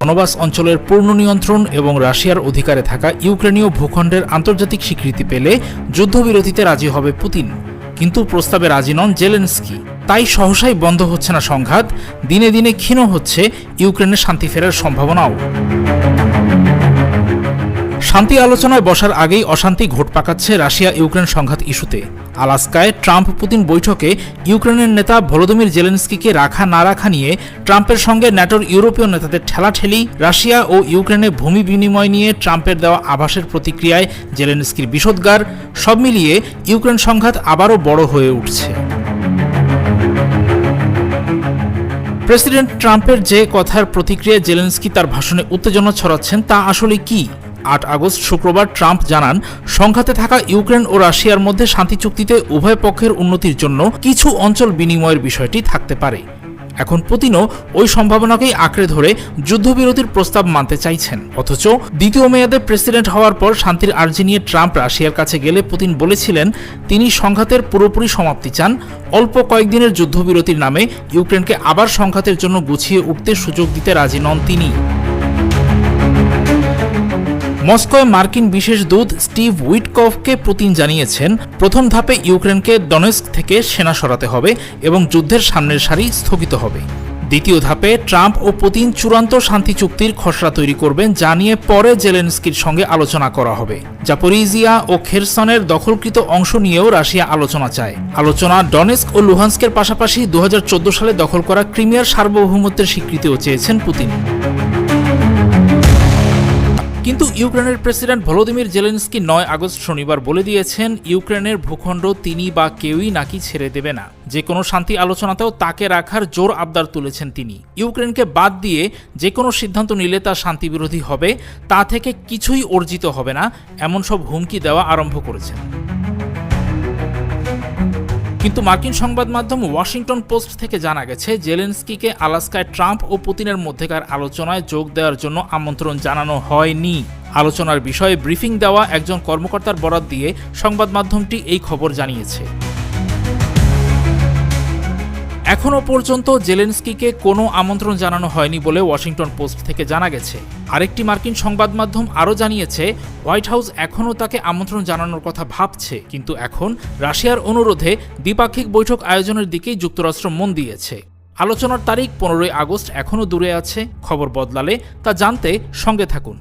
Donbas অঞ্চলের পূর্ণ নিয়ন্ত্রণ এবং রাশিয়ার অধিকারে থাকা ইউক্রেনীয় ভূখণ্ডের আন্তর্জাতিক স্বীকৃতি পেলে যুদ্ধবিরতিতে রাজি হবে পুতিন। কিন্তু প্রস্তাবে রাজি নন জেলেনস্কি। তাই সহসাই বন্ধ হচ্ছে না সংঘাত, দিনে দিনে ক্ষীণ হচ্ছে ইউক্রেনের শান্তি ফেরার সম্ভাবনাও। শান্তি আলোচনায় বসার আগেই অশান্তি ঘোট পাকাচ্ছে রাশিয়া ইউক্রেন সংঘাত ইস্যুতে। আলাস্কায় ট্রাম্প পুতিন বৈঠকে ইউক্রেনের নেতা ভলোদিমির জেলেনস্কিকে রাখা না রাখা নিয়ে ট্রাম্পের সঙ্গে ন্যাটোর ইউরোপীয় নেতাদের ঠেলাঠেলি, রাশিয়া ও ইউক্রেনে ভূমি বিনিময় নিয়ে ট্রাম্পের দেওয়া আভাসের প্রতিক্রিয়ায় জেলেনস্কির বিষোদ্গার, সব মিলিয়ে ইউক্রেন সংঘাত আবারও বড় হয়ে উঠছে। প্রেসিডেন্ট ট্রাম্পের যে কথার প্রতিক্রিয়ায় জেলেনস্কি তার ভাষণে উত্তেজনা ছড়াচ্ছেন তা আসলে কি? ৮ আগস্ট শুক্রবার ট্রাম্প জানান, সংঘাতে থাকা ইউক্রেন ও রাশিয়ার মধ্যে শান্তি চুক্তিতে উভয় পক্ষের উন্নতির জন্য কিছু অঞ্চল বিনিময়ের বিষয়টি থাকতে পারে। এখন পুতিনও ওই সম্ভাবনাকেই আঁকড়ে ধরে যুদ্ধবিরতির প্রস্তাব মানতে চাইছেন। অথচ দ্বিতীয় মেয়াদে প্রেসিডেন্ট হওয়ার পর শান্তির আর্জি নিয়ে ট্রাম্প রাশিয়ার কাছে গেলে পুতিন বলেছিলেন তিনি সংঘাতের পুরোপুরি সমাপ্তি চান, অল্প কয়েকদিনের যুদ্ধবিরতির নামে ইউক্রেনকে আবার সংঘাতের জন্য গুছিয়ে উঠতে সুযোগ দিতে রাজি নন তিনি। মস্কোয় মার্কিন বিশেষ দূত স্টিভ উইটকফকে পুতিন জানিয়েছেন, প্রথম ধাপে ইউক্রেনকে ডনেস্ক থেকে সেনা সরাতে হবে এবং যুদ্ধের সামনের সারি স্থগিত হবে। দ্বিতীয় ধাপে ট্রাম্প ও পুতিন চূড়ান্ত শান্তি চুক্তির খসড়া তৈরি করবেন, যা নিয়ে পরে জেলেনস্কির সঙ্গে আলোচনা করা হবে। জাপোরিজিয়া ও খেরসনের দখলকৃত অংশ নিয়েও রাশিয়া আলোচনা চায়। আলোচনা ডনেস্ক ও লুহান্স্কের পাশাপাশি ২০১৪ সালে দখল করা ক্রিমিয়ার সার্বভৌমত্বের স্বীকৃতিও চেয়েছেন পুতিন। কিন্তু ইউক্রেনের প্রেসিডেন্ট ভলোদিমির জেলেনস্কি ৯ আগস্ট শনিবার বলে দিয়েছেন, ইউক্রেনের ভূখণ্ড তিনি বা কেউই নাকি ছেড়ে দেবে না। যে কোনো শান্তি আলোচনাতেও তাকে রাখার জোর আবদার তুলেছেন তিনি। ইউক্রেনকে বাদ দিয়ে যে কোনো সিদ্ধান্ত নিলে তা শান্তিবিরোধী হবে, তা থেকে কিছুই অর্জিত হবে না, এমন সব হুমকি দেওয়া আরম্ভ করেছেন। কিন্তু মার্কিন সংবাদ মাধ্যম ওয়াশিংটন পোস্ট থেকে জানা গেছে, জেলেনস্কিকে আলাস্কায় ট্রাম্প ও পুতিনের মধ্যেকার আলোচনায় যোগ দেওয়ার জন্য আমন্ত্রণ জানানো হয়নি। আলোচনার বিষয়ে ব্রিফিং দেওয়া একজন কর্মকর্তার বরাত দিয়ে সংবাদ মাধ্যমটি এই খবর জানিয়েছে। এখনও পর্যন্ত জেলেনস্কিকে কোনো আমন্ত্রণ জানানো হয়নি বলে ওয়াশিংটন পোস্ট থেকে জানা গেছে। আরেকটি মার্কিন সংবাদ মাধ্যম আরও জানিয়েছে, হোয়াইট হাউস এখনও তাকে আমন্ত্রণ জানানোর কথা ভাবছে, কিন্তু এখন রাশিয়ার অনুরোধে দ্বিপাক্ষিক বৈঠক আয়োজনের দিকেই যুক্তরাষ্ট্র মন দিয়েছে। আলোচনার তারিখ ১৫ আগস্ট এখনও দূরে আছে। খবর বদলালে তা জানতে সঙ্গে থাকুন।